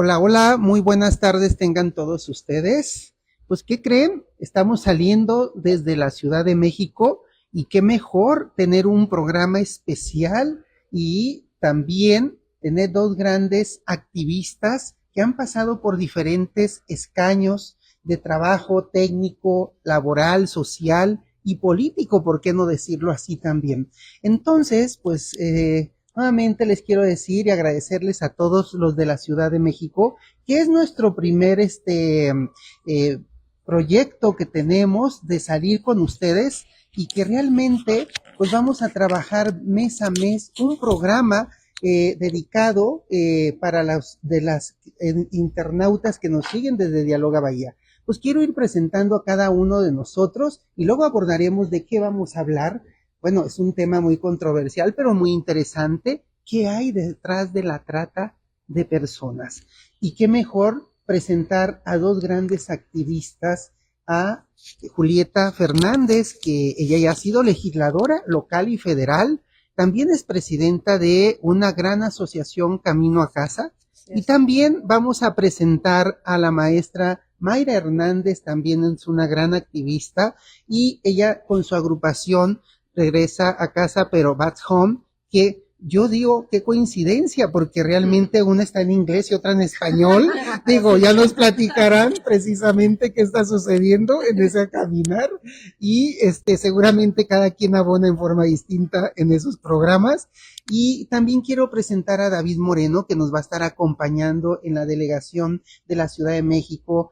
Hola, hola, muy buenas tardes tengan todos ustedes. Pues, ¿qué creen? Estamos saliendo desde la Ciudad de México y qué mejor tener un programa especial y también tener dos grandes activistas que han pasado por diferentes escaños de trabajo técnico, laboral, social y político, ¿por qué no decirlo así también? Entonces, pues, nuevamente les quiero decir y agradecerles a todos los de la Ciudad de México, que es nuestro primer proyecto que tenemos de salir con ustedes y que realmente pues vamos a trabajar mes a mes un programa dedicado para las internautas que nos siguen desde Dialoga Bahía. Pues quiero ir presentando a cada uno de nosotros y luego abordaremos de qué vamos a hablar. Bueno, es un tema muy controversial, pero muy interesante. ¿Qué hay detrás de la trata de personas? Y qué mejor presentar a dos grandes activistas, a Julieta Fernández, que ella ya ha sido legisladora local y federal, también es presidenta de una gran asociación Camino a Casa, y también vamos a presentar a la maestra Mayra Hernández, también es una gran activista, y ella con su agrupación Regresa a Casa, pero Back Home, que yo digo, qué coincidencia, porque realmente una está en inglés y otra en español. Digo, ya nos platicarán precisamente qué está sucediendo en ese caminar y seguramente cada quien abona en forma distinta en esos programas. Y también quiero presentar a David Moreno, que nos va a estar acompañando en la delegación de la Ciudad de México.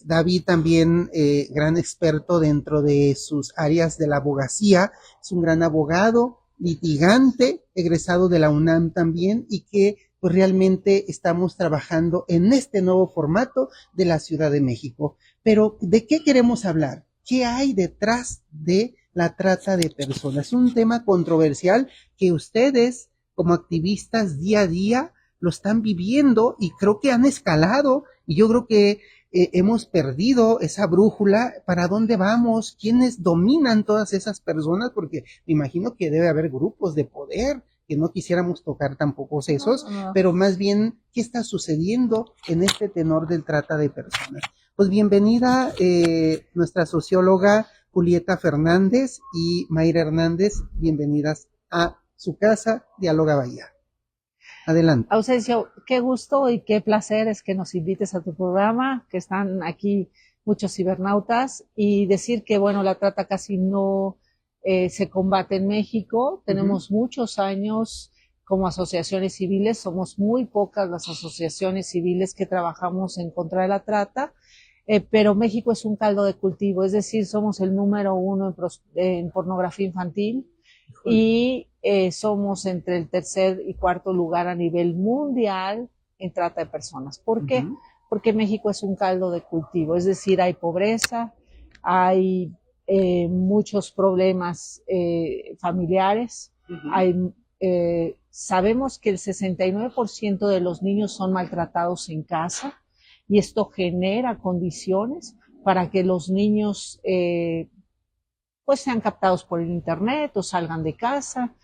David también, gran experto dentro de sus áreas de la abogacía, es un gran abogado, litigante, egresado de la UNAM también, y que pues realmente estamos trabajando en este nuevo formato de la Ciudad de México. Pero, ¿de qué queremos hablar? ¿Qué hay detrás de la trata de personas? Es un tema controversial que ustedes, como activistas día a día, lo están viviendo y creo que han escalado, y yo creo que hemos perdido esa brújula, para dónde vamos, quiénes dominan todas esas personas, porque me imagino que debe haber grupos de poder que no quisiéramos tocar tampoco esos, pero más bien, ¿qué está sucediendo en este tenor del trata de personas? Pues bienvenida nuestra socióloga Julieta Fernández y Mayra Hernández, bienvenidas a su casa, Dialoga Bahía. Adelante. Ausencio, qué gusto y qué placer es que nos invites a tu programa, que están aquí muchos cibernautas, y decir que, bueno, la trata casi no se combate en México. Tenemos muchos años como asociaciones civiles, somos muy pocas las asociaciones civiles que trabajamos en contra de la trata, pero México es un caldo de cultivo, es decir, somos el número uno en pornografía infantil y somos entre el tercer y cuarto lugar a nivel mundial en trata de personas. ¿Por qué? Porque México es un caldo de cultivo, es decir, hay pobreza, hay muchos problemas familiares, sabemos que el 69% de los niños son maltratados en casa y esto genera condiciones para que los niños pues sean captados por el internet o salgan de casa.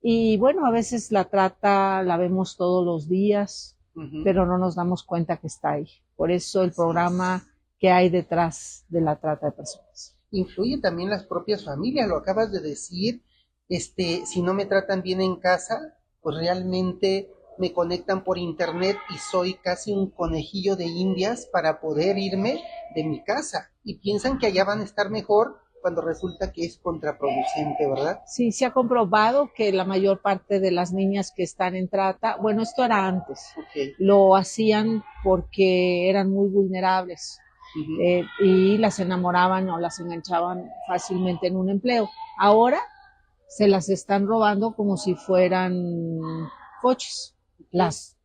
Y bueno, a veces la trata la vemos todos los días, pero no nos damos cuenta que está ahí. Por eso el programa que hay detrás de la trata de personas. Influye también las propias familias, lo acabas de decir, si no me tratan bien en casa, pues realmente me conectan por internet y soy casi un conejillo de indias para poder irme de mi casa y piensan que allá van a estar mejor cuando resulta que es contraproducente, ¿verdad? Sí, se ha comprobado que la mayor parte de las niñas que están en trata, bueno, esto era antes, lo hacían porque eran muy vulnerables. Y las enamoraban o las enganchaban fácilmente en un empleo. Ahora se las están robando como si fueran coches. Las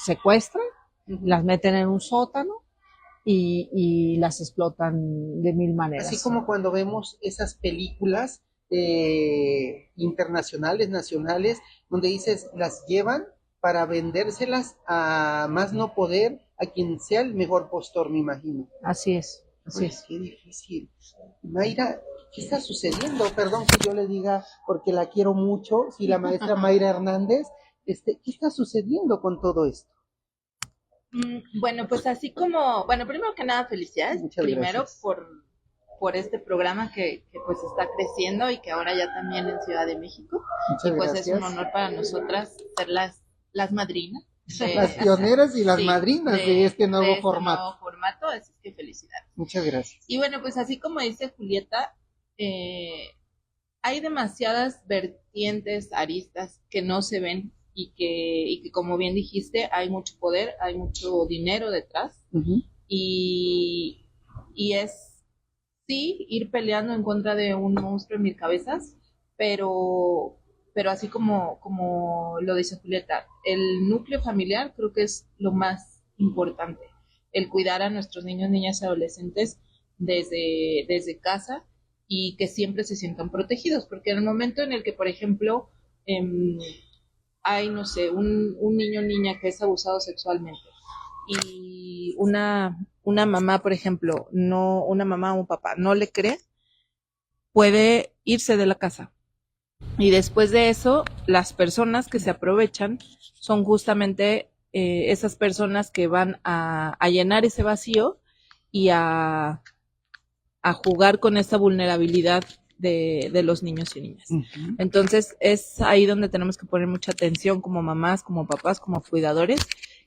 secuestran, las meten en un sótano y las explotan de mil maneras. Así como cuando vemos esas películas internacionales, nacionales, donde dices, las llevan para vendérselas a más no poder, a quien sea el mejor postor, me imagino. Así es, así es. Qué difícil. Mayra, ¿qué está sucediendo? Perdón que yo le diga, porque la quiero mucho, si la maestra Mayra Hernández, ¿qué está sucediendo con todo esto? Bueno, pues así como, bueno, primero que nada, felicidades, Muchas primero gracias. por este programa que pues está creciendo y que ahora ya también en Ciudad de México. Y Muchas pues es un gracias. honor para nosotras ser las madrinas Las de, pioneras y las sí, madrinas de este nuevo de este formato. nuevo formato, así que felicidades. Muchas gracias. Y bueno, pues así como dice Julieta, hay demasiadas vertientes, aristas que no se ven y que como bien dijiste, hay mucho poder, hay mucho dinero detrás y, y es sí ir peleando en contra de un monstruo en mil cabezas, pero, pero así como lo dice Julieta, el núcleo familiar creo que es lo más importante, el cuidar a nuestros niños, niñas y adolescentes desde casa y que siempre se sientan protegidos, porque en el momento en el que, por ejemplo, eh, hay, no sé, un niño o niña que es abusado sexualmente y una mamá, por ejemplo, no, una mamá o un papá no le cree, puede irse de la casa. Y después de eso, las personas que se aprovechan son justamente esas personas que van a llenar ese vacío y a jugar con esa vulnerabilidad de los niños y niñas. Entonces es ahí donde tenemos que poner mucha atención como mamás, como papás, como cuidadores,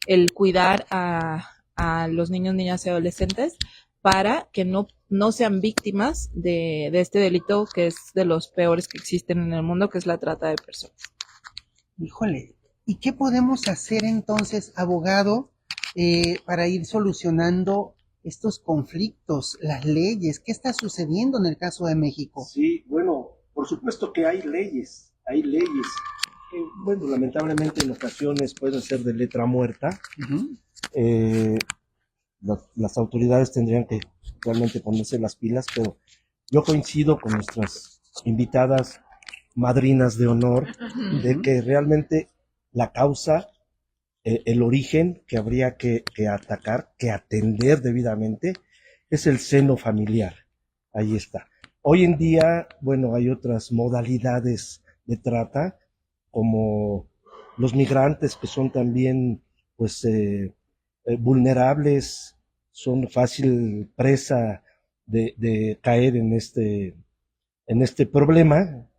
el cuidar a los niños, niñas y adolescentes para que no sean víctimas de este delito que es de los peores que existen en el mundo, que es la trata de personas. Híjole, ¿y qué podemos hacer entonces, abogado, para ir solucionando estos conflictos, las leyes? ¿Qué está sucediendo en el caso de México? Sí, bueno, por supuesto que hay leyes que, bueno, lamentablemente en ocasiones pueden ser de letra muerta. Eh, las autoridades tendrían que realmente ponerse las pilas, pero yo coincido con nuestras invitadas madrinas de honor de que realmente la causa, el origen que habría que atacar, que atender debidamente, es el seno familiar. Ahí está. Hoy en día, bueno, hay otras modalidades de trata, como los migrantes que son también, pues, vulnerables, son fácil presa de caer en este problema,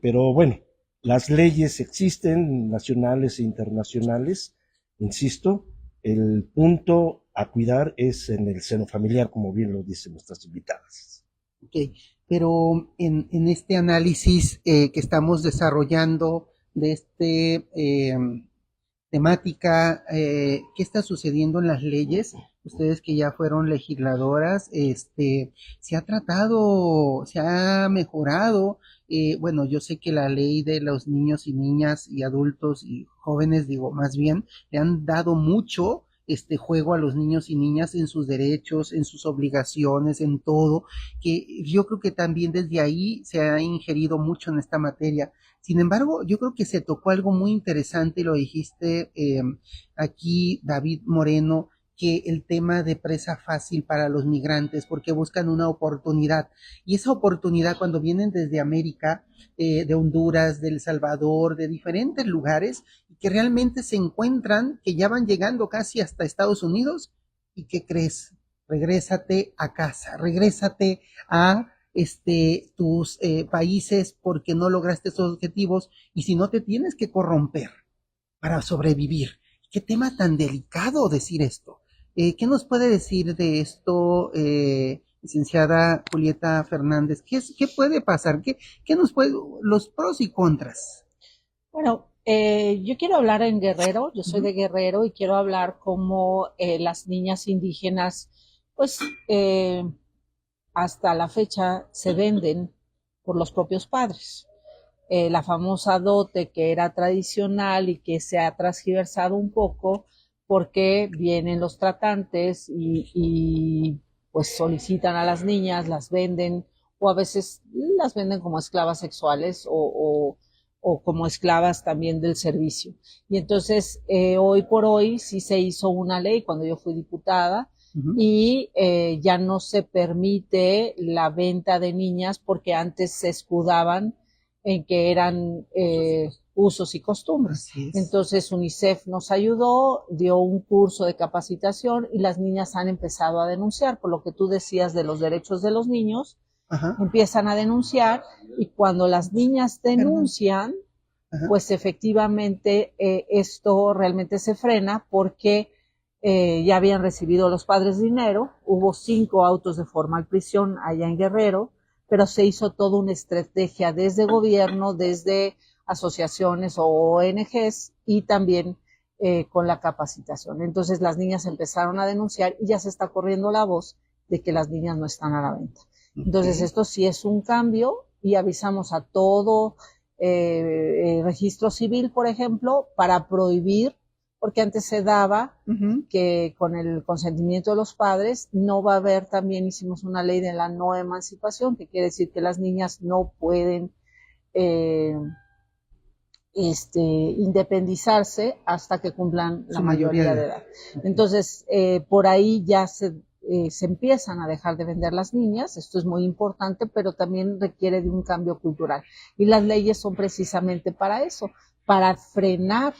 pero bueno, las leyes existen, nacionales e internacionales, insisto, el punto a cuidar es en el seno familiar, como bien lo dicen nuestras invitadas. Ok, pero en este análisis que estamos desarrollando de este temática, qué está sucediendo en las leyes, ustedes que ya fueron legisladoras, se ha tratado, se ha mejorado, bueno, yo sé que la ley de los niños y niñas y adultos y jóvenes, digo, más bien, le han dado mucho este juego a los niños y niñas en sus derechos, en sus obligaciones, en todo, que yo creo que también desde ahí se ha ingerido mucho en esta materia. Sin embargo, yo creo que se tocó algo muy interesante y lo dijiste aquí, David Moreno, que el tema de presa fácil para los migrantes, porque buscan una oportunidad. Y esa oportunidad cuando vienen desde América, de Honduras, de El Salvador, de diferentes lugares, y que realmente se encuentran, que ya van llegando casi hasta Estados Unidos, ¿y qué crees? Regrésate a casa, regrésate a tus países porque no lograste esos objetivos y si no te tienes que corromper para sobrevivir. Qué tema tan delicado decir esto. ¿Qué nos puede decir de esto, licenciada Julieta Fernández? ¿Qué puede pasar? ¿Qué nos puede, los pros y contras? Bueno, yo quiero hablar en Guerrero, yo soy de Guerrero y quiero hablar cómo las niñas indígenas, pues hasta la fecha se venden por los propios padres. La famosa dote que era tradicional y que se ha transgiversado un poco porque vienen los tratantes y pues solicitan a las niñas, las venden o a veces las venden como esclavas sexuales o como esclavas también del servicio. Y entonces hoy por hoy sí se hizo una ley cuando yo fui diputada y ya no se permite la venta de niñas porque antes se escudaban en que eran usos y costumbres. Así es. Entonces UNICEF nos ayudó, dio un curso de capacitación y las niñas han empezado a denunciar, por lo que tú decías de los derechos de los niños, Ajá. empiezan a denunciar y cuando las niñas denuncian, Ajá. pues efectivamente esto realmente se frena porque ya habían recibido los padres dinero, hubo 5 autos de formal prisión allá en Guerrero, pero se hizo toda una estrategia desde gobierno, desde asociaciones o ONGs y también con la capacitación. Entonces las niñas empezaron a denunciar y ya se está corriendo la voz de que las niñas no están a la venta. Entonces esto sí es un cambio y avisamos a todo registro civil, por ejemplo, para prohibir, porque antes se daba que con el consentimiento de los padres no va a haber, también hicimos una ley de la no emancipación, que quiere decir que las niñas no pueden independizarse hasta que cumplan la mayoría de edad. Entonces, por ahí ya se empiezan a dejar de vender las niñas, esto es muy importante, pero también requiere de un cambio cultural. Y las leyes son precisamente para eso, para frenar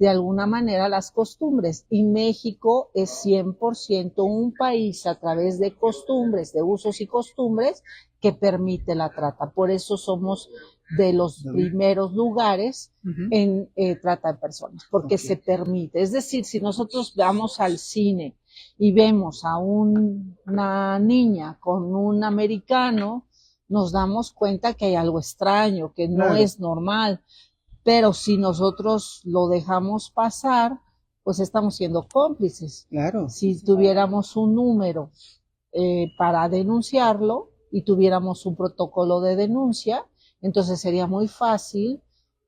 de alguna manera las costumbres. Y México es 100% un país a través de costumbres, de usos y costumbres, que permite la trata. Por eso somos de los primeros lugares en trata de personas, porque se permite. Es decir, si nosotros vamos al cine y vemos a una niña con un americano, nos damos cuenta que hay algo extraño, que no es normal. Pero si nosotros lo dejamos pasar, pues estamos siendo cómplices. Claro. Si tuviéramos un número para denunciarlo y tuviéramos un protocolo de denuncia, entonces sería muy fácil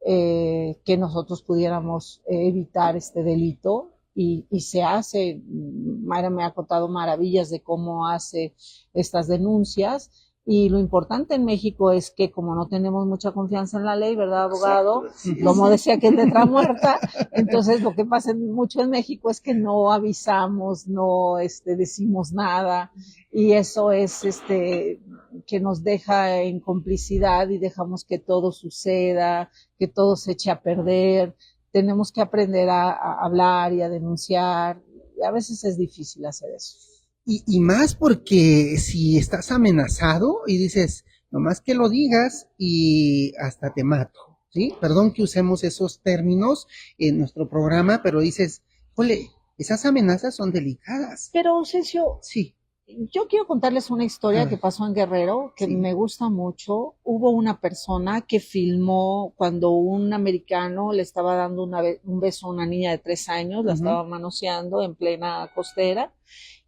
que nosotros pudiéramos evitar este delito y se hace. Mayra me ha contado maravillas de cómo hace estas denuncias. Y lo importante en México es que como no tenemos mucha confianza en la ley, ¿verdad, abogado? Exacto. Como decía que es letra muerta, entonces lo que pasa mucho en México es que no avisamos, no decimos nada, y eso es que nos deja en complicidad y dejamos que todo suceda, que todo se eche a perder. Tenemos que aprender a hablar y a denunciar, y a veces es difícil hacer eso. Y más porque si estás amenazado y dices, nomás que lo digas y hasta te mato, ¿sí? Perdón que usemos esos términos en nuestro programa, pero dices, ole, esas amenazas son delicadas. Pero, Ausencio, sí, yo quiero contarles una historia que pasó en Guerrero, que me gusta mucho. Hubo una persona que filmó cuando un americano le estaba dando un beso a una niña de 3 años, la estaba manoseando en plena costera,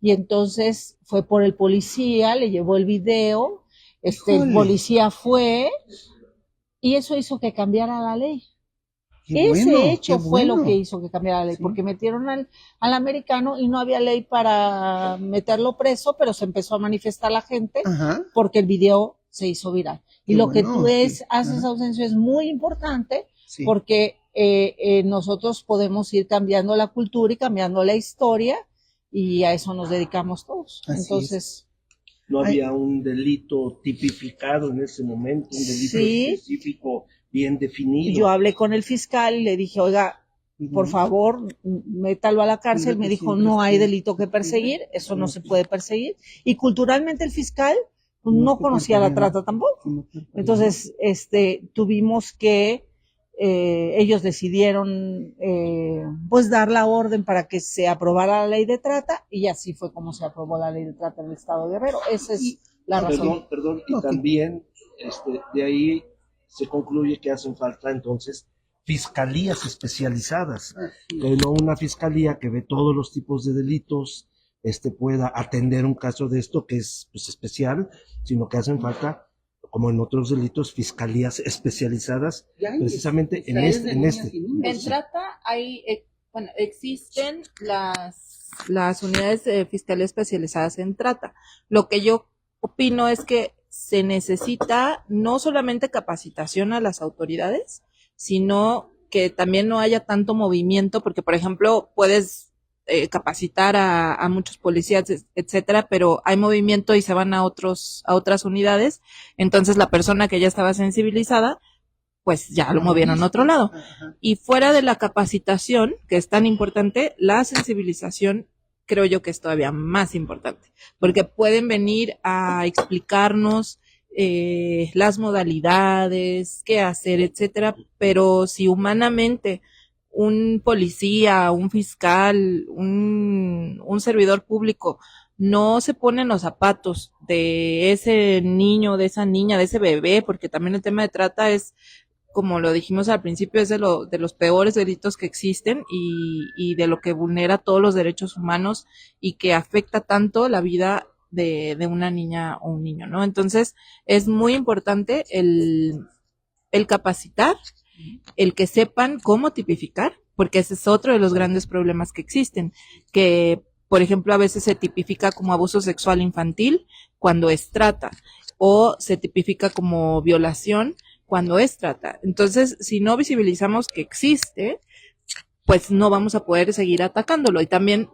y entonces fue por el policía, le llevó el video, el policía fue, y eso hizo que cambiara la ley. Ese hecho fue lo que hizo que cambiara la ley, porque metieron al americano y no había ley para meterlo preso, pero se empezó a manifestar la gente porque el video se hizo viral. Y lo que tú haces, Ausencio, es muy importante porque nosotros podemos ir cambiando la cultura y cambiando la historia, y a eso nos dedicamos todos. Entonces, no había un delito tipificado en ese momento, un delito específico bien definido. Yo hablé con el fiscal y le dije, oiga, por favor, métalo a la cárcel. Me dijo, no hay delito que perseguir, eso no se puede perseguir. Y culturalmente el fiscal no conocía la trata tampoco. Entonces, tuvimos que, ellos decidieron pues dar la orden para que se aprobara la ley de trata, y así fue como se aprobó la ley de trata en el estado de Guerrero. Esa es la razón. Perdón, y también de ahí se concluye que hacen falta entonces fiscalías especializadas, que no una fiscalía que ve todos los tipos de delitos pueda atender un caso de esto que es pues especial, sino que hacen falta, como en otros delitos, fiscalías especializadas precisamente en este. En trata hay, existen las unidades de fiscalía especializadas en trata. Lo que yo opino es que se necesita no solamente capacitación a las autoridades, sino que también no haya tanto movimiento, porque por ejemplo puedes capacitar a muchos policías, etcétera, pero hay movimiento y se van a otras unidades, entonces la persona que ya estaba sensibilizada pues ya lo movieron a otro lado. Y fuera de la capacitación, que es tan importante, la sensibilización creo yo que es todavía más importante, porque pueden venir a explicarnos las modalidades, qué hacer, etcétera, pero si humanamente un policía, un fiscal, un servidor público no se pone en los zapatos de ese niño, de esa niña, de ese bebé, porque también el tema de trata es, como lo dijimos al principio, es de los peores delitos que existen y de lo que vulnera todos los derechos humanos y que afecta tanto la vida de una niña o un niño, ¿no? Entonces, es muy importante el capacitar, el que sepan cómo tipificar, porque ese es otro de los grandes problemas que existen, que, por ejemplo, a veces se tipifica como abuso sexual infantil cuando es trata, o se tipifica como violación cuando es trata. Entonces, si no visibilizamos que existe, pues no vamos a poder seguir atacándolo. Y también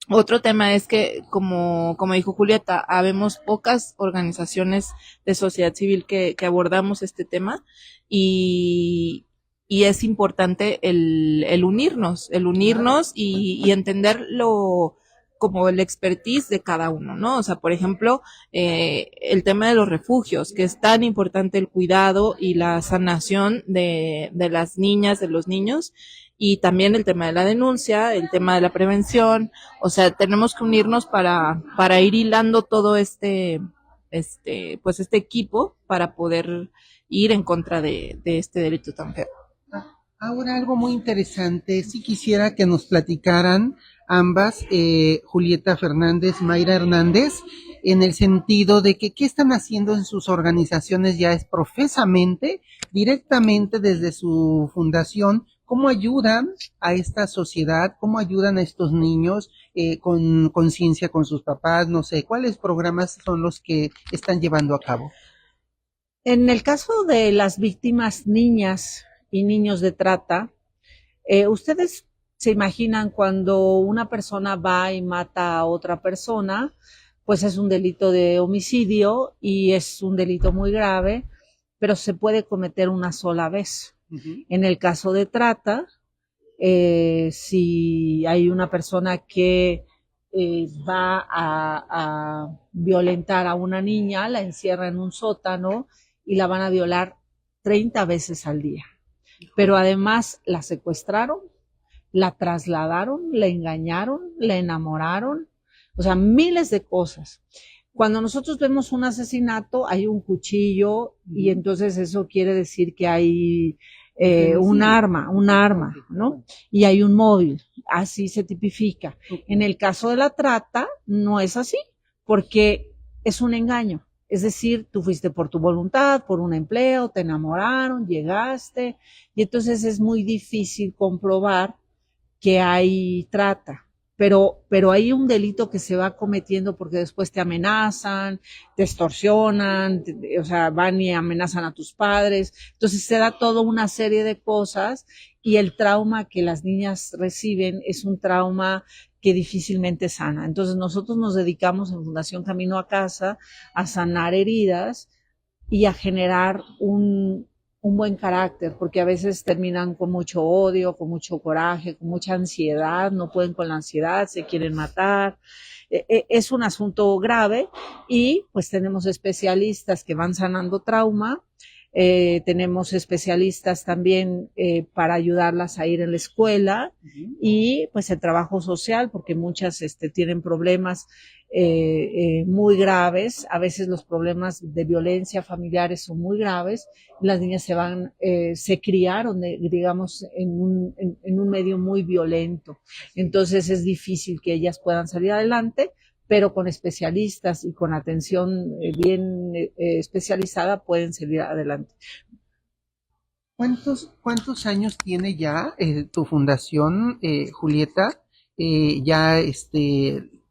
otro tema es que, como dijo Julieta, habemos pocas organizaciones de sociedad civil que abordamos este tema y es importante el unirnos y entenderlo como el expertise de cada uno, ¿no? O sea, por ejemplo, el tema de los refugios, que es tan importante el cuidado y la sanación de las niñas, de los niños, y también el tema de la denuncia, el tema de la prevención, o sea, tenemos que unirnos para ir hilando todo pues este equipo para poder ir en contra de este delito tan feo. Ahora algo muy interesante, sí quisiera que nos platicaran ambas, Julieta Fernández, Mayra Hernández, en el sentido de que qué están haciendo en sus organizaciones ya es profesamente, directamente desde su fundación, cómo ayudan a esta sociedad, cómo ayudan a estos niños con conciencia con sus papás, no sé, cuáles programas son los que están llevando a cabo. En el caso de las víctimas niñas y niños de trata, ustedes se imaginan cuando una persona va y mata a otra persona, pues es un delito de homicidio y es un delito muy grave, pero se puede cometer una sola vez. En el caso de trata, si hay una persona que va a violentar a una niña, la encierra en un sótano y la van a violar 30 veces al día. Pero además la secuestraron, la trasladaron, la engañaron, la enamoraron, o sea, miles de cosas. Cuando nosotros vemos un asesinato, hay un cuchillo y entonces eso quiere decir que hay un arma, ¿no? Y hay un móvil, así se tipifica. En el caso de la trata, no es así, porque es un engaño. Es decir, tú fuiste por tu voluntad, por un empleo, te enamoraron, llegaste, y entonces es muy difícil comprobar que hay trata. Pero hay un delito que se va cometiendo porque después te amenazan, te extorsionan, o sea, van y amenazan a tus padres. Entonces se da toda una serie de cosas y el trauma que las niñas reciben es un trauma que difícilmente sana. Entonces nosotros nos dedicamos en Fundación Camino a Casa a sanar heridas y a generar un buen carácter, porque a veces terminan con mucho odio, con mucho coraje, con mucha ansiedad, no pueden con la ansiedad, se quieren matar. Es un asunto grave y pues tenemos especialistas que van sanando trauma. Tenemos especialistas también para ayudarlas a ir en la escuela y pues el trabajo social, porque muchas tienen problemas muy graves. A veces los problemas de violencia familiares son muy graves. Las niñas se criaron, digamos, en un medio muy violento. Entonces es difícil que ellas puedan salir adelante, pero con especialistas y con atención bien especializada pueden salir adelante. ¿Cuántos años tiene ya tu fundación, Julieta? Ya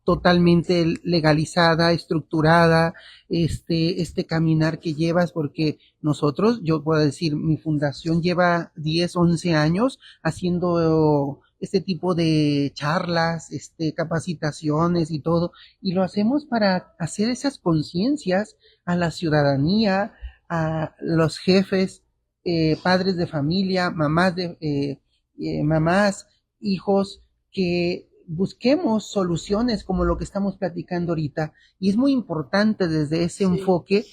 totalmente legalizada, estructurada, este caminar que llevas, porque nosotros, yo puedo decir, mi fundación lleva 10, 11 años haciendo este tipo de charlas, capacitaciones y todo, y lo hacemos para hacer esas conciencias a la ciudadanía, a los jefes, padres de familia, mamás, hijos, que busquemos soluciones como lo que estamos platicando ahorita. Y es muy importante desde ese enfoque.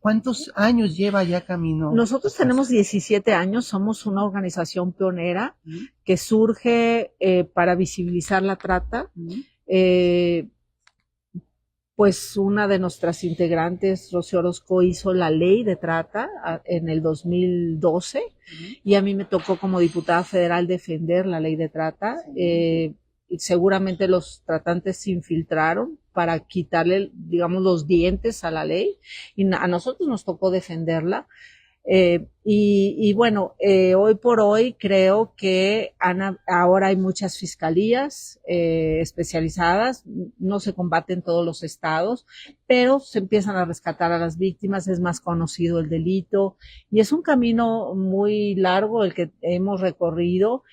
¿Cuántos años lleva ya Camino? Nosotros tenemos 17 años, somos una organización pionera que surge para visibilizar la trata. Pues una de nuestras integrantes, Rocío Orozco, hizo la ley de trata en el 2012 y a mí me tocó como diputada federal defender la ley de trata. Seguramente los tratantes se infiltraron para quitarle, digamos, los dientes a la ley y a nosotros nos tocó defenderla. Bueno, hoy por hoy creo que ahora hay muchas fiscalías especializadas, no se combate en todos los estados, pero se empiezan a rescatar a las víctimas, es más conocido el delito y es un camino muy largo el que hemos recorrido,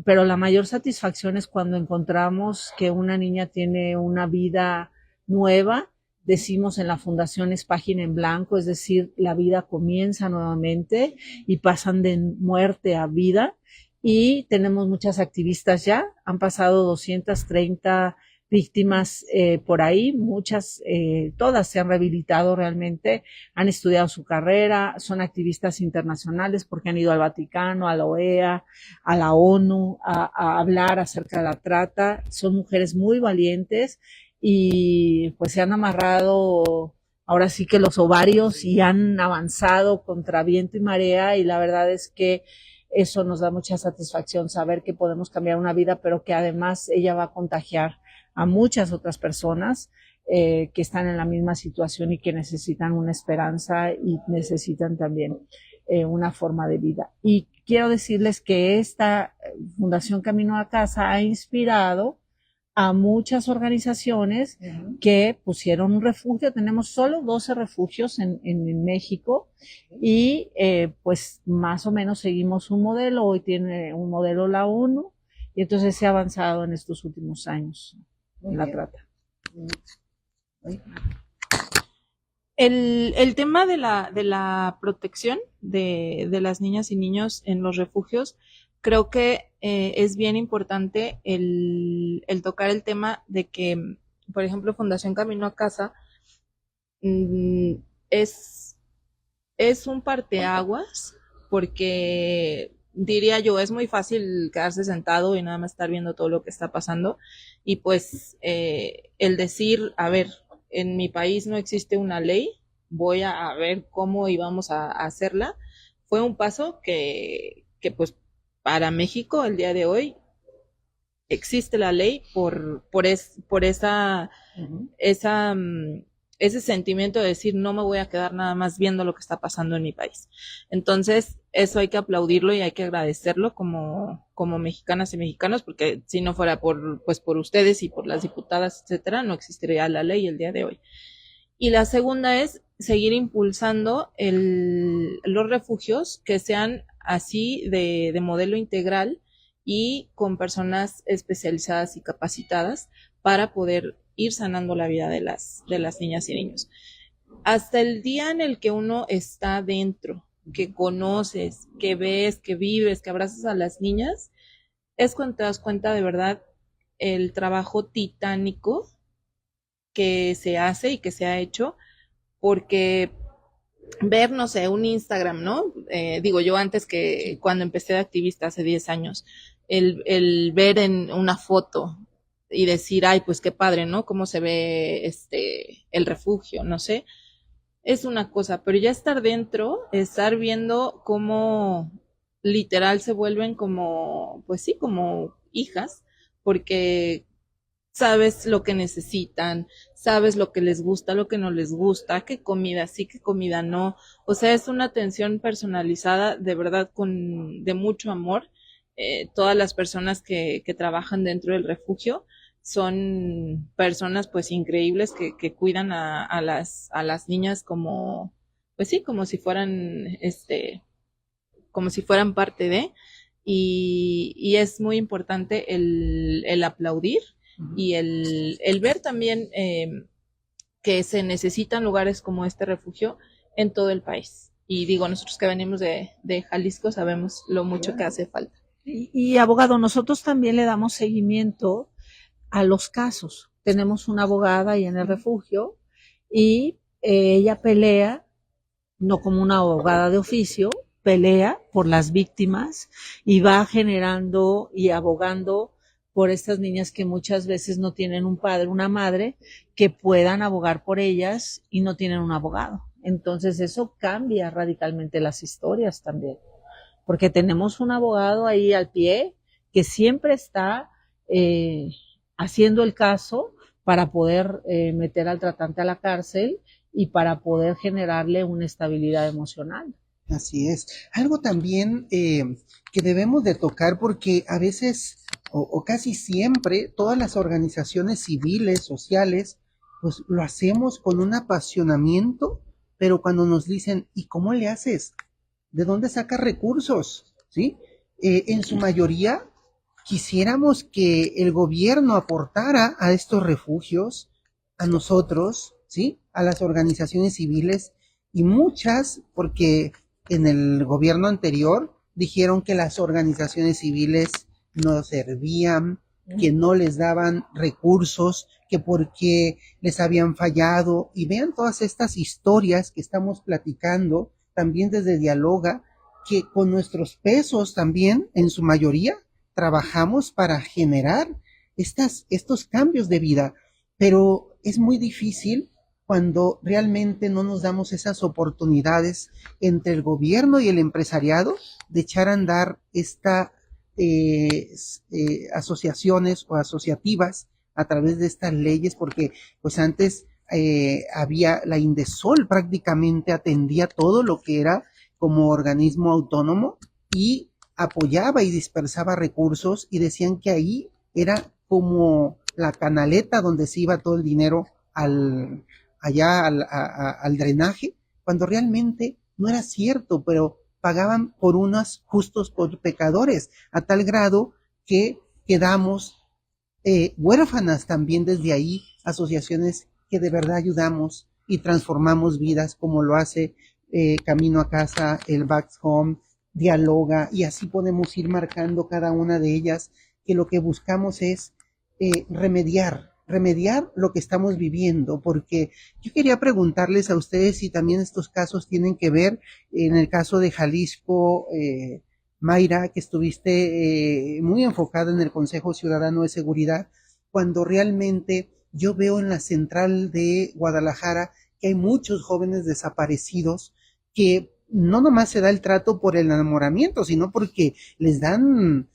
pero la mayor satisfacción es cuando encontramos que una niña tiene una vida nueva. Decimos en la fundación es página en blanco, es decir, la vida comienza nuevamente y pasan de muerte a vida y tenemos muchas activistas ya, han pasado 230 víctimas por ahí, muchas, todas se han rehabilitado realmente, han estudiado su carrera, son activistas internacionales porque han ido al Vaticano, a la OEA, a la ONU, a hablar acerca de la trata, son mujeres muy valientes y pues se han amarrado ahora sí que los ovarios y han avanzado contra viento y marea y la verdad es que eso nos da mucha satisfacción saber que podemos cambiar una vida pero que además ella va a contagiar a muchas otras personas que están en la misma situación y que necesitan una esperanza y necesitan también una forma de vida. Y quiero decirles que esta Fundación Camino a Casa ha inspirado a muchas organizaciones que pusieron un refugio. Tenemos solo 12 refugios en México y pues más o menos seguimos un modelo. Hoy tiene un modelo la ONU y entonces se ha avanzado en estos últimos años en la trata. El tema de la protección de las niñas y niños en los refugios, creo que es bien importante el tocar el tema de que, por ejemplo, Fundación Camino a Casa es un parteaguas porque diría yo, es muy fácil quedarse sentado y nada más estar viendo todo lo que está pasando y pues el decir, a ver, en mi país no existe una ley, voy a ver cómo íbamos a hacerla, fue un paso que pues para México el día de hoy existe la ley por esa ese sentimiento de decir no me voy a quedar nada más viendo lo que está pasando en mi país. Entonces, eso hay que aplaudirlo y hay que agradecerlo como mexicanas y mexicanos, porque si no fuera por ustedes y por las diputadas, etcétera, no existiría la ley el día de hoy. Y la segunda es seguir impulsando los refugios que sean así de modelo integral y con personas especializadas y capacitadas para poder ir sanando la vida de las niñas y niños. Hasta el día en el que uno está dentro, que conoces, que ves, que vives, que abrazas a las niñas, es cuando te das cuenta de verdad el trabajo titánico que se hace y que se ha hecho, porque ver, no sé, un Instagram, ¿no? Digo, yo antes que cuando empecé de activista hace 10 años, el ver en una foto y decir, ay, pues qué padre, ¿no? Cómo se ve el refugio, no sé, es una cosa, pero ya estar dentro, estar viendo cómo literal se vuelven como, pues sí, como hijas, porque sabes lo que necesitan, sabes lo que les gusta, lo que no les gusta, qué comida sí, qué comida no. O sea, es una atención personalizada, de verdad, de mucho amor. Todas las personas que trabajan dentro del refugio son personas pues increíbles que cuidan a las niñas como, pues sí, como si fueran, como si fueran parte de, y es muy importante el aplaudir y el ver también que se necesitan lugares como este refugio en todo el país Y digo, nosotros que venimos de Jalisco sabemos lo mucho que hace falta. Y abogado, nosotros también le damos seguimiento a los casos. Tenemos una abogada ahí en el refugio y ella pelea, no como una abogada de oficio, pelea por las víctimas y va generando y abogando por estas niñas que muchas veces no tienen un padre, una madre, que puedan abogar por ellas y no tienen un abogado. Entonces eso cambia radicalmente las historias también, porque tenemos un abogado ahí al pie que siempre está haciendo el caso para poder meter al tratante a la cárcel y para poder generarle una estabilidad emocional. Así es. Algo también que debemos de tocar porque a veces o casi siempre todas las organizaciones civiles, sociales, pues lo hacemos con un apasionamiento, pero cuando nos dicen, ¿y cómo le haces? ¿De dónde sacas recursos? ¿Sí? En su mayoría quisiéramos que el gobierno aportara a estos refugios, a nosotros, ¿sí? A las organizaciones civiles y muchas, porque en el gobierno anterior dijeron que las organizaciones civiles no servían, que no les daban recursos, que porque les habían fallado. Y vean todas estas historias que estamos platicando también desde Dialoga, que con nuestros pesos también, en su mayoría, trabajamos para generar estos cambios de vida, pero es muy difícil cuando realmente no nos damos esas oportunidades entre el gobierno y el empresariado de echar a andar estas asociaciones o asociativas a través de estas leyes, porque pues antes había la Indesol prácticamente atendía todo lo que era como organismo autónomo y apoyaba y dispersaba recursos y decían que ahí era como la canaleta donde se iba todo el dinero al drenaje, cuando realmente no era cierto, pero pagaban por unos justos por pecadores, a tal grado que quedamos huérfanas también desde ahí, asociaciones que de verdad ayudamos y transformamos vidas, como lo hace Camino a Casa, el Back Home, Dialoga, y así podemos ir marcando cada una de ellas, que lo que buscamos es remediar lo que estamos viviendo, porque yo quería preguntarles a ustedes si también estos casos tienen que ver, en el caso de Jalisco, Mayra, que estuviste muy enfocada en el Consejo Ciudadano de Seguridad, cuando realmente yo veo en la central de Guadalajara que hay muchos jóvenes desaparecidos que no nomás se da el trato por el enamoramiento, sino porque les dan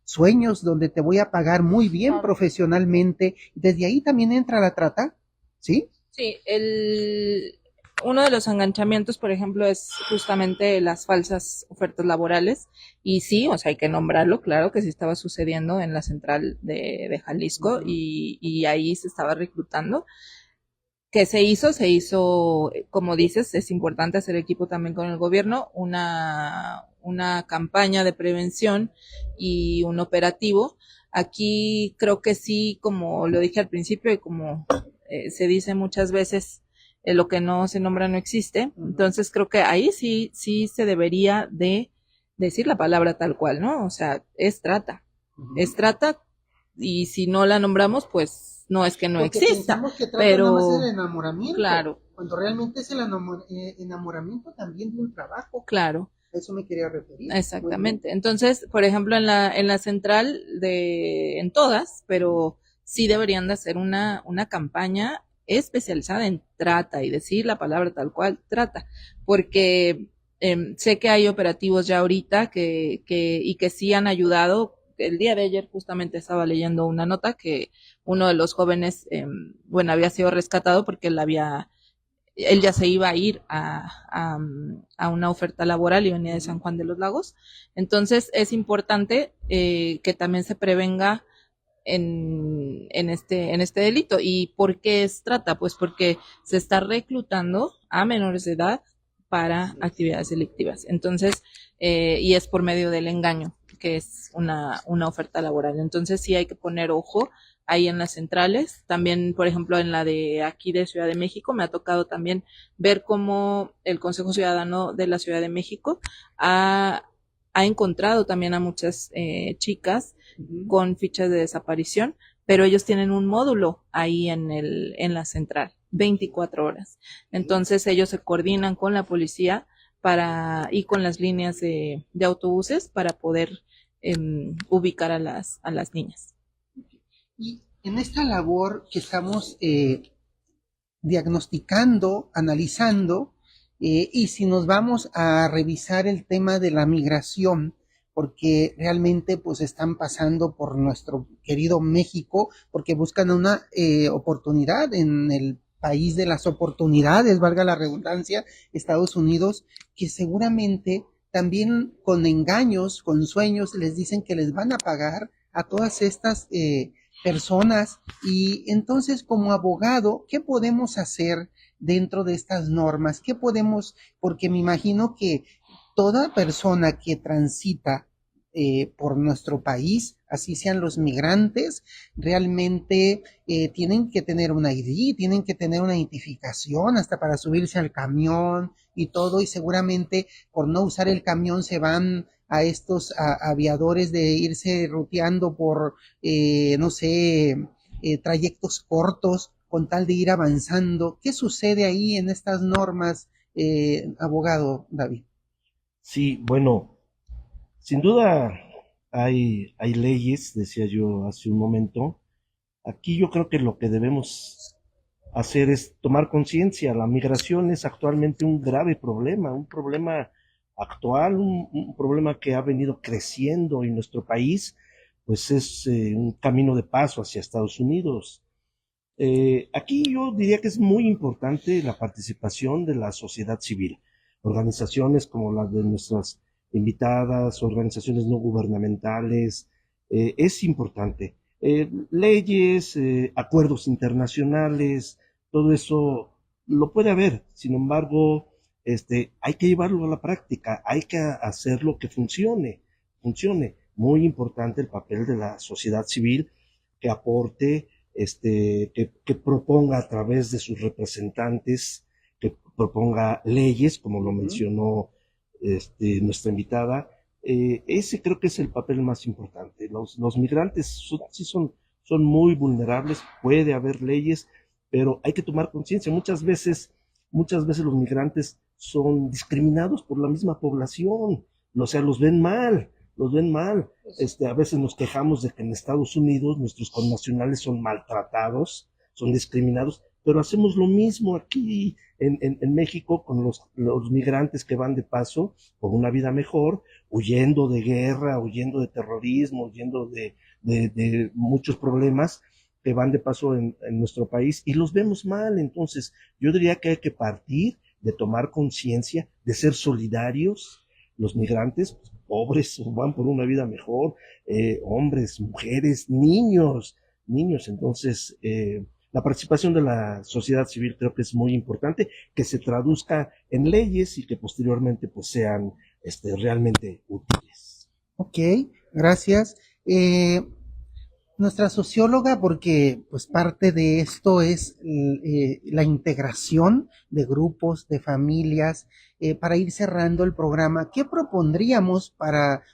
sueños donde te voy a pagar muy bien profesionalmente. Desde ahí también entra la trata, ¿sí? Sí, uno de los enganchamientos, por ejemplo, es justamente las falsas ofertas laborales. Y sí, o sea, hay que nombrarlo, claro que sí estaba sucediendo en la central de Jalisco y ahí se estaba reclutando. ¿Qué se hizo? Se hizo, como dices, es importante hacer equipo también con el gobierno, una campaña de prevención y un operativo. Aquí creo que sí, como lo dije al principio y como se dice muchas veces, lo que no se nombra no existe. Entonces creo que ahí sí se debería de decir la palabra tal cual, ¿no? O sea, es trata. Es trata y si no la nombramos, pues no es que no porque exista, que pero nada más el enamoramiento, claro, cuando realmente es el enamoramiento también de un trabajo. claro. A eso me quería referir. Exactamente. Entonces, por ejemplo, en la central en todas, pero sí deberían de hacer una campaña especializada en trata y decir la palabra tal cual, trata, porque sé que hay operativos ya ahorita y que sí han ayudado. El día de ayer justamente estaba leyendo una nota que uno de los jóvenes, bueno, había sido rescatado porque él ya se iba a ir a una oferta laboral y venía de San Juan de los Lagos. Entonces es importante que también se prevenga en este delito. ¿Y por qué es trata? Pues porque se está reclutando a menores de edad para actividades delictivas. Entonces, y es por medio del engaño, que es una oferta laboral. Entonces sí hay que poner ojo ahí en las centrales. También, por ejemplo, en la de aquí de Ciudad de México, me ha tocado también ver cómo el Consejo Ciudadano de la Ciudad de México ha encontrado también a muchas chicas con fichas de desaparición, pero ellos tienen un módulo ahí en la central, 24 horas. Entonces ellos se coordinan con la policía y con las líneas de autobuses para poder ubicar a las niñas. Y en esta labor que estamos diagnosticando, analizando, y si nos vamos a revisar el tema de la migración, porque realmente pues están pasando por nuestro querido México, porque buscan una oportunidad en el país de las oportunidades, valga la redundancia, Estados Unidos, que seguramente también con engaños, con sueños, les dicen que les van a pagar a todas estas personas. Y entonces, como abogado, ¿qué podemos hacer dentro de estas normas? ¿Qué podemos? Porque me imagino que toda persona que transita por nuestro país, así sean los migrantes, realmente tienen que tener una ID, tienen que tener una identificación hasta para subirse al camión y todo, y seguramente por no usar el camión se van a estos aviadores de irse ruteando por, no sé, trayectos cortos con tal de ir avanzando. ¿Qué sucede ahí en estas normas, abogado David? Sí, bueno, sin duda hay leyes, decía yo hace un momento. Aquí yo creo que lo que debemos hacer es tomar conciencia. La migración es actualmente un grave problema, un problema actual, un problema que ha venido creciendo en nuestro país, pues es un camino de paso hacia Estados Unidos. Aquí yo diría que es muy importante la participación de la sociedad civil, organizaciones como las de nuestras invitadas, organizaciones no gubernamentales, es importante. Leyes, acuerdos internacionales, todo eso lo puede haber, sin embargo, hay que llevarlo a la práctica, hay que hacerlo que funcione. Muy importante el papel de la sociedad civil que aporte, que proponga a través de sus representantes, que proponga leyes, como lo mencionó nuestra invitada. Ese creo que es el papel más importante. Los migrantes son muy vulnerables, puede haber leyes, pero hay que tomar conciencia. Muchas veces los migrantes son discriminados por la misma población, o sea, los ven mal. A veces nos quejamos de que en Estados Unidos nuestros connacionales son maltratados, son discriminados, pero hacemos lo mismo aquí en México con los migrantes que van de paso por una vida mejor, huyendo de guerra, huyendo de terrorismo, huyendo de muchos problemas que van de paso en nuestro país y los vemos mal. Entonces, yo diría que hay que partir de tomar conciencia, de ser solidarios. Los migrantes pobres van por una vida mejor, hombres, mujeres, niños. Entonces, la participación de la sociedad civil creo que es muy importante, que se traduzca en leyes y que posteriormente pues sean realmente útiles. Ok, gracias. Nuestra socióloga, porque pues parte de esto es la integración de grupos, de familias, para ir cerrando el programa, ¿qué propondríamos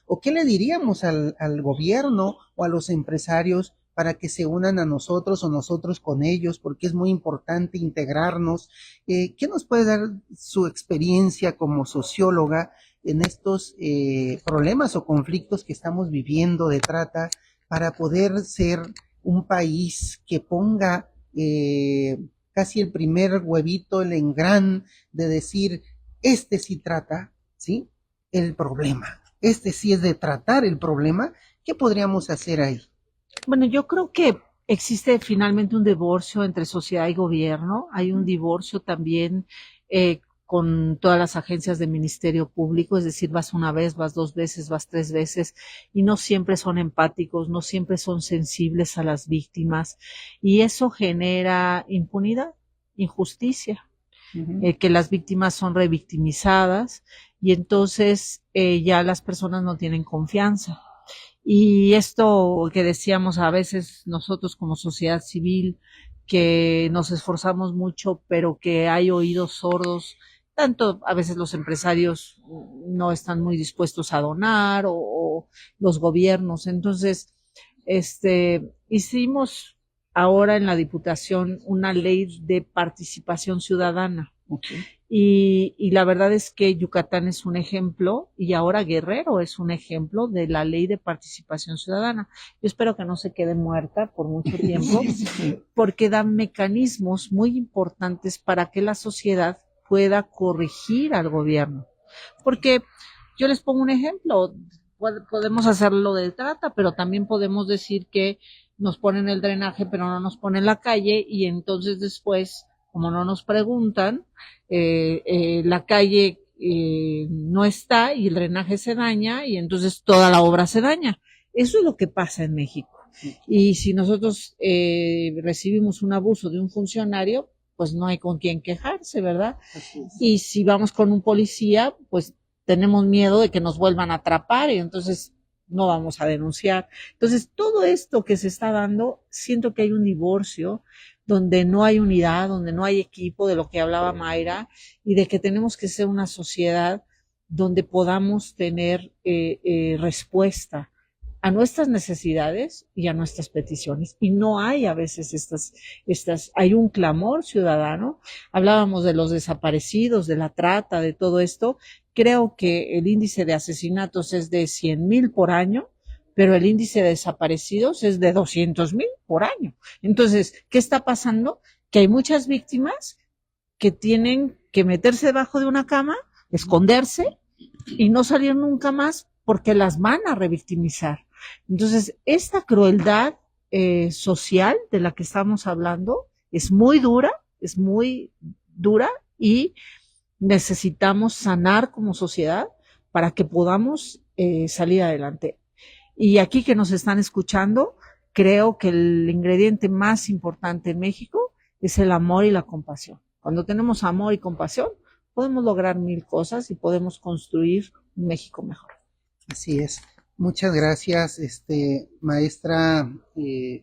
o qué le diríamos al gobierno o a los empresarios para que se unan a nosotros o nosotros con ellos? Porque es muy importante integrarnos. ¿Qué nos puede dar su experiencia como socióloga en estos problemas o conflictos que estamos viviendo de trata, para poder ser un país que ponga casi el primer huevito, el engran de decir, sí trata, ¿sí? El problema. Sí es de tratar el problema. ¿Qué podríamos hacer ahí? Bueno, yo creo que existe finalmente un divorcio entre sociedad y gobierno. Hay un divorcio también con todas las agencias del Ministerio Público, es decir, vas una vez, vas 2 veces, vas 3 veces, y no siempre son empáticos, no siempre son sensibles a las víctimas, y eso genera impunidad, injusticia, que las víctimas son revictimizadas, y entonces ya las personas no tienen confianza. Y esto que decíamos a veces nosotros como sociedad civil, que nos esforzamos mucho, pero que hay oídos sordos, tanto a veces los empresarios no están muy dispuestos a donar o los gobiernos. Entonces, hicimos ahora en la Diputación una ley de participación ciudadana. Okay. Y la verdad es que Yucatán es un ejemplo y ahora Guerrero es un ejemplo de la ley de participación ciudadana. Yo espero que no se quede muerta por mucho tiempo, porque da mecanismos muy importantes para que la sociedad pueda corregir al gobierno. Porque yo les pongo un ejemplo, podemos hacerlo de trata, pero también podemos decir que nos ponen el drenaje, pero no nos ponen la calle, y entonces después, como no nos preguntan, la calle no está y el drenaje se daña y entonces toda la obra se daña. Eso es lo que pasa en México. Y si nosotros recibimos un abuso de un funcionario, pues no hay con quién quejarse, ¿verdad? Y si vamos con un policía, pues tenemos miedo de que nos vuelvan a atrapar y entonces no vamos a denunciar. Entonces, todo esto que se está dando, siento que hay un divorcio donde no hay unidad, donde no hay equipo, de lo que hablaba Mayra, y de que tenemos que ser una sociedad donde podamos tener respuesta a nuestras necesidades y a nuestras peticiones. Y no hay a veces hay un clamor ciudadano. Hablábamos de los desaparecidos, de la trata, de todo esto. Creo que el índice de asesinatos es de 100,000 por año, pero el índice de desaparecidos es de 200,000 por año. Entonces, ¿qué está pasando? Que hay muchas víctimas que tienen que meterse debajo de una cama, esconderse y no salir nunca más porque las van a revictimizar. Entonces, esta crueldad social de la que estamos hablando es muy dura y necesitamos sanar como sociedad para que podamos salir adelante. Y aquí que nos están escuchando, creo que el ingrediente más importante en México es el amor y la compasión. Cuando tenemos amor y compasión, podemos lograr 1000 cosas y podemos construir un México mejor. Así es. Muchas gracias, maestra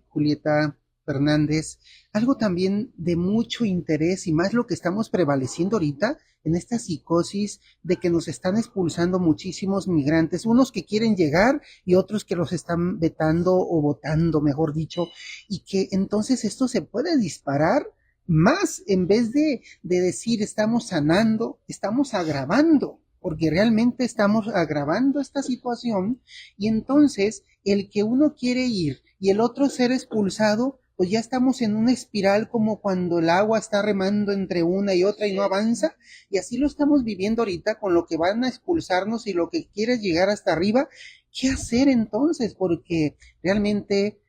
Julieta Fernández. Algo también de mucho interés y más lo que estamos prevaleciendo ahorita en esta psicosis de que nos están expulsando muchísimos migrantes, unos que quieren llegar y otros que los están vetando o votando, mejor dicho, y que entonces esto se puede disparar más en vez de decir estamos sanando, estamos agravando, porque realmente estamos agravando esta situación y entonces el que uno quiere ir y el otro ser expulsado, pues ya estamos en una espiral como cuando el agua está remando entre una y otra y no avanza, y así lo estamos viviendo ahorita con lo que van a expulsarnos y lo que quiere llegar hasta arriba. ¿Qué hacer entonces? Porque realmente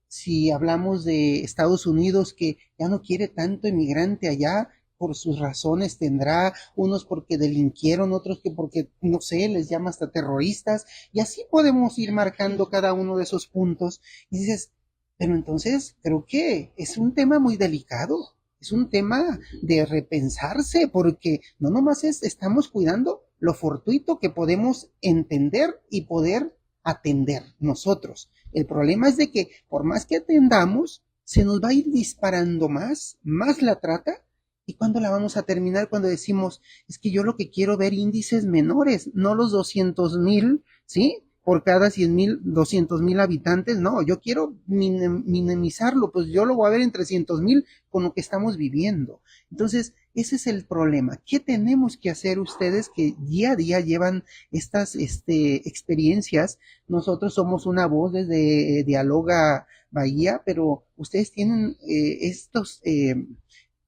si hablamos de Estados Unidos que ya no quiere tanto inmigrante allá, por sus razones tendrá, unos porque delinquieron, otros que porque, no sé, les llama hasta terroristas, y así podemos ir marcando cada uno de esos puntos, y dices, pero entonces creo que es un tema muy delicado, es un tema de repensarse, porque no nomás estamos cuidando lo fortuito que podemos entender y poder atender nosotros. El problema es de que por más que atendamos, se nos va a ir disparando más la trata. ¿Y cuándo la vamos a terminar? Cuando decimos, es que yo lo que quiero ver índices menores, no los 200,000, ¿sí? Por cada 100,000, 200,000 habitantes, no, yo quiero minimizarlo, pues yo lo voy a ver en 300,000 con lo que estamos viviendo. Entonces, ese es el problema. ¿Qué tenemos que hacer ustedes que día a día llevan estas experiencias? Nosotros somos una voz desde Dialoga Bahía, pero ustedes tienen estos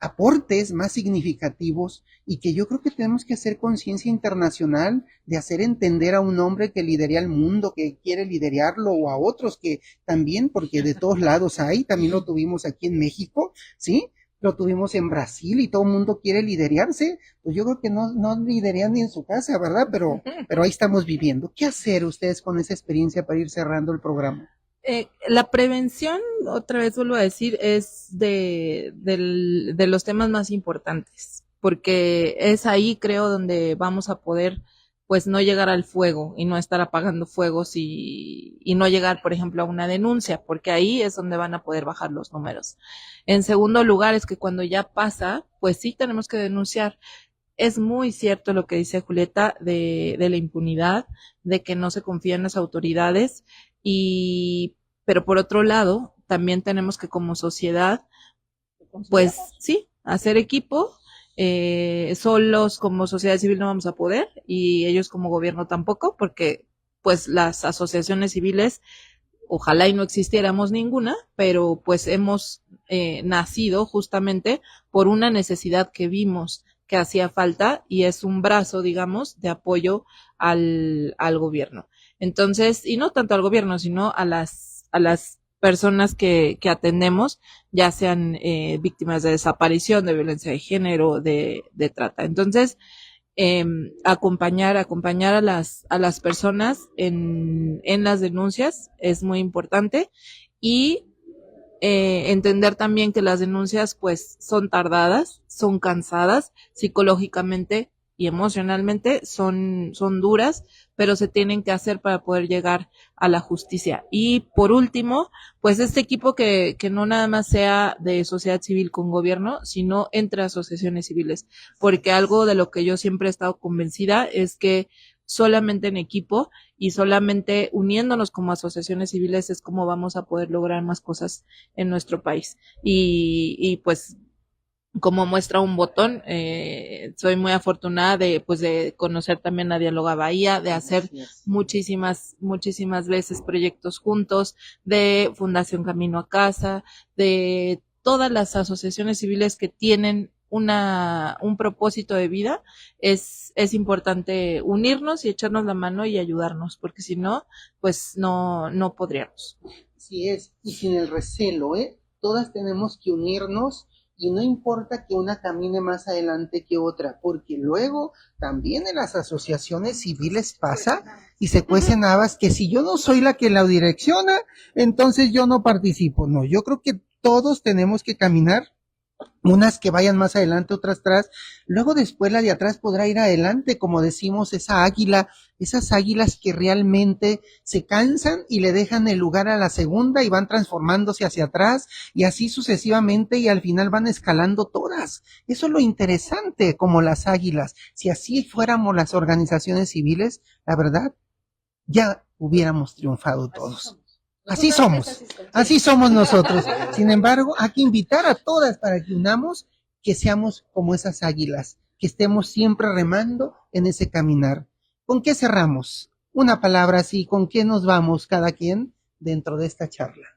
aportes más significativos y que yo creo que tenemos que hacer conciencia internacional de hacer entender a un hombre que lidera el mundo, que quiere liderarlo, o a otros que también, porque de todos lados hay, también lo tuvimos aquí en México, ¿sí? Lo tuvimos en Brasil y todo el mundo quiere liderarse, pues yo creo que no liderean ni en su casa, ¿verdad? Pero ahí estamos viviendo. ¿Qué hacer ustedes con esa experiencia para ir cerrando el programa? La prevención, otra vez vuelvo a decir, es de los temas más importantes, porque es ahí, creo, donde vamos a poder pues no llegar al fuego y no estar apagando fuegos y no llegar, por ejemplo, a una denuncia, porque ahí es donde van a poder bajar los números. En segundo lugar, es que cuando ya pasa, pues sí tenemos que denunciar. Es muy cierto lo que dice Julieta de la impunidad, de que no se confía en las autoridades, pero por otro lado, también tenemos que como sociedad, pues sí, hacer equipo. Solos como sociedad civil no vamos a poder y ellos como gobierno tampoco, porque pues las asociaciones civiles, ojalá y no existiéramos ninguna, pero pues hemos nacido justamente por una necesidad que vimos que hacía falta y es un brazo, digamos, de apoyo al gobierno. Entonces, y no tanto al gobierno, sino a las personas que atendemos, ya sean víctimas de desaparición, de violencia de género, de trata. Entonces, acompañar a las personas en las denuncias es muy importante y entender también que las denuncias pues son tardadas, son cansadas, psicológicamente y emocionalmente son duras, pero se tienen que hacer para poder llegar a la justicia. Y por último, pues este equipo que no nada más sea de sociedad civil con gobierno, sino entre asociaciones civiles, porque algo de lo que yo siempre he estado convencida es que solamente en equipo y solamente uniéndonos como asociaciones civiles es como vamos a poder lograr más cosas en nuestro país. Y pues como muestra un botón, soy muy afortunada de conocer también a Diáloga Bahía, de hacer muchísimas veces proyectos juntos, de Fundación Camino a Casa, de todas las asociaciones civiles que tienen un propósito de vida. Es importante unirnos y echarnos la mano y ayudarnos, porque si no, pues no podríamos. Así es, y sin el recelo, ¿eh? Todas tenemos que unirnos y no importa que una camine más adelante que otra, porque luego también en las asociaciones civiles pasa y se cuecen habas que si yo no soy la que la direcciona, entonces yo no participo. No, yo creo que todos tenemos que caminar, unas que vayan más adelante, otras atrás, luego después la de atrás podrá ir adelante, como decimos, esa águila, esas águilas que realmente se cansan y le dejan el lugar a la segunda y van transformándose hacia atrás y así sucesivamente y al final van escalando todas. Eso es lo interesante, como las águilas. Si así fuéramos las organizaciones civiles, la verdad, ya hubiéramos triunfado todos. Así somos nosotros. Sin embargo, hay que invitar a todas para que unamos, que seamos como esas águilas, que estemos siempre remando en ese caminar. ¿Con qué cerramos? Una palabra así, ¿con qué nos vamos cada quien dentro de esta charla?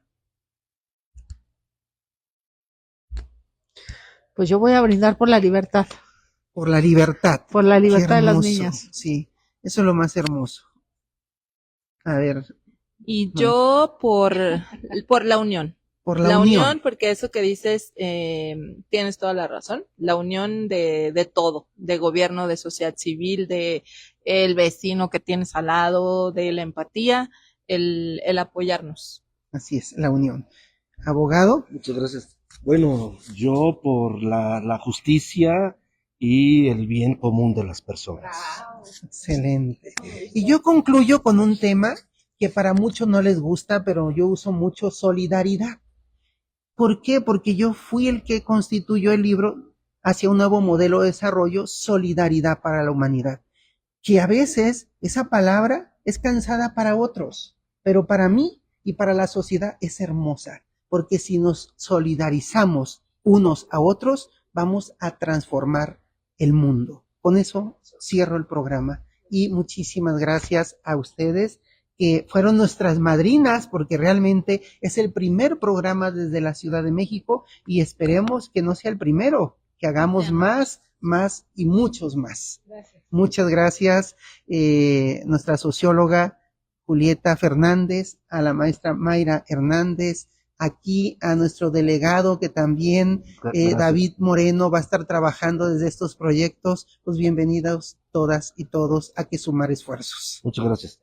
Pues yo voy a brindar por la libertad. Por la libertad. Por la libertad de las hermoso. niñas. Sí, eso es lo más hermoso. A ver. Y yo por la unión. Por la unión. Porque eso que dices, tienes toda la razón. La unión de todo, de gobierno, de sociedad civil, de el vecino que tienes al lado, de la empatía, el apoyarnos. Así es, la unión. Abogado. Muchas gracias. Bueno, yo por la justicia y el bien común de las personas. Excelente. Y yo concluyo con un tema que para muchos no les gusta, pero yo uso mucho: solidaridad. ¿Por qué? Porque yo fui el que constituyó el libro hacia un nuevo modelo de desarrollo, solidaridad para la humanidad. Que a veces esa palabra es cansada para otros, pero para mí y para la sociedad es hermosa, porque si nos solidarizamos unos a otros, vamos a transformar el mundo. Con eso cierro el programa y muchísimas gracias a ustedes, que fueron nuestras madrinas, porque realmente es el primer programa desde la Ciudad de México y esperemos que no sea el primero, que hagamos más y muchos más. Gracias. Muchas gracias, nuestra socióloga Julieta Fernández, a la maestra Mayra Hernández, aquí a nuestro delegado que también, David Moreno, va a estar trabajando desde estos proyectos. Pues bienvenidos todas y todos a que sumar esfuerzos. Muchas gracias.